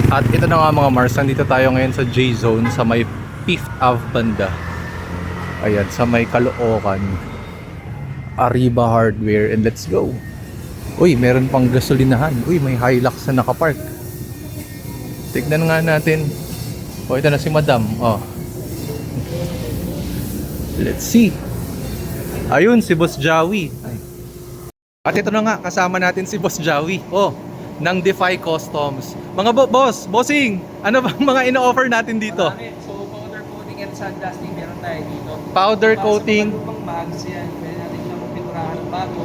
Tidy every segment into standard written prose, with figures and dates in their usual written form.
At ito na nga mga Mars, nandito tayo ngayon sa J-Zone sa may 5th Ave banda. Ayan, sa may Caloocan. Arriba Hardware, and let's go. Uy, meron pang gasolinahan. Uy, may Hilux na nakapark. Tignan nga natin. O, ito na si Madam. Oh. Let's see. Ayun, si Boss Jawi. At ito na nga, kasama natin si Boss Jawi. Oh, ng Defy Customs. Mga bossing, ano bang mga ino-offer natin dito? Marami. So, powder coating and sandblasting meron tayo dito. Powder coating. Sa mga bags yan, pwede natin siya magpinturahan ng bago.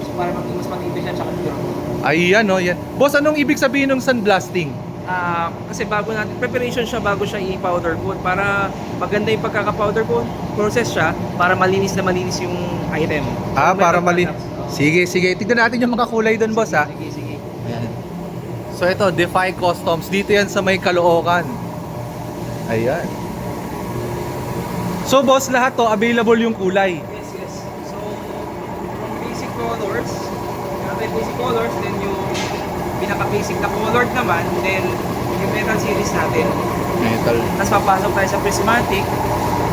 So, para maging mas matibay siya, tsaka durable. Ayan, oh, yan. Boss, anong ibig sabihin ng sandblasting? Kasi bago natin, preparation siya bago siya i-powder coat. Para maganda yung pagkaka-powder coat, process siya, para malinis na malinis yung item. So, Para mali. Sige. Tignan natin yung mga kulay doon, boss, ha? Sige. Ayan. So ito, Defy Customs. Dito yan sa may Caloocan. Ayan. So boss, lahat to available yung kulay. Yes. So, from basic colors, then yung pinaka-basic na colored naman, then yung metal series natin. Metal. Tapos papasok tayo sa prismatic,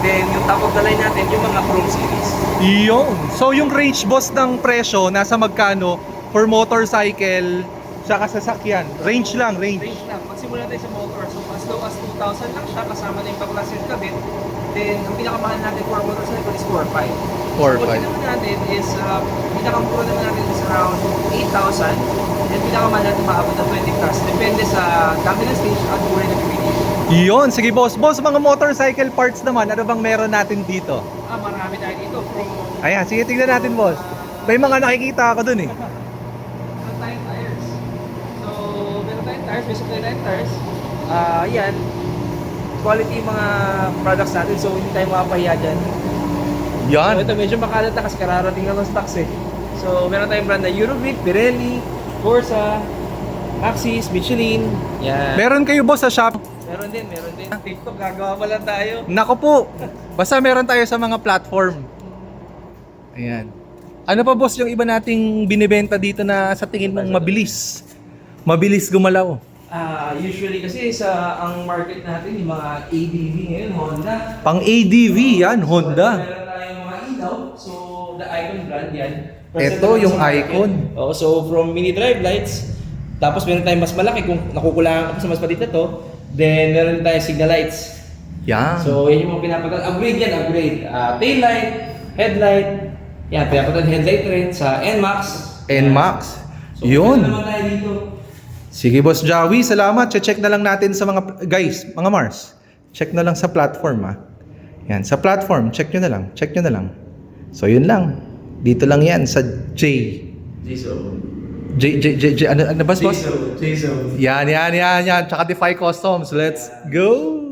then yung top of the line natin, yung mga chrome series. Iyon. So yung range boss ng presyo, nasa magkano for motorcycle, saka sasakyan? Range lang. Range lang. Magsimula tayo sa motor. So, as low as 2,000 lang siya, kasama na yung baklas yung kabit. Then, ang pinakamahal natin for motorcycle is 4,500. 4,500. So, naman natin is, pinakamura naman natin is around 8,000. Then, pinakamahal natin maabot na 20 plus. Depende sa dami ng stage at kulay na pipili. Iyon. Sige boss. Boss, mga motorcycle parts naman, ano bang meron natin dito? Marami tayo dito. From, Ayan, sige tignan natin boss. May mga nakikita ako dun eh. meron tayong tires. So, meron tayong tires. May supply tayong tires. Yan. Quality yung mga products natin. So, hindi tayo makapahiya dyan. Yan. So, ito medyo makalat na kasi kararating lang ng stocks eh. So, meron tayong brand na Eurogrip, Pirelli, Corsa, Maxxis, Michelin. Yan. Meron kayo boss sa shop? Meron din. TikTok, gagawa pa lang tayo. Nako po. Basta meron tayo sa mga platform. Ayan. Ano pa boss yung iba nating binibenta dito na sa tingin mong mabilis? Mabilis gumalaw. Usually kasi ang market natin, yung mga ADV ngayon, Honda. Pang ADV yan, Honda. Meron tayong mga ilaw. So, the Icon brand yan. Ito yung Icon. Oo, so from mini drive lights, tapos meron tayong mas malaki kung nakukulangan ka pa sa mas maliit na to. Then meron tayong signal lights. Yan. So, yan yung mga upgrade. Tail light, headlight. Yan, pinapagod headlight rin sa NMAX. NMAX. So, Yun. naman tayo dito. Sige boss Jawi, salamat. Check na lang natin sa mga guys, mga Mars. Check na lang sa platform ha. Yan, sa platform, check nyo na lang. So yun lang. Dito lang yan sa ano ba boss? J-Zone. Yan. Tsaka Defy Customs. Let's go.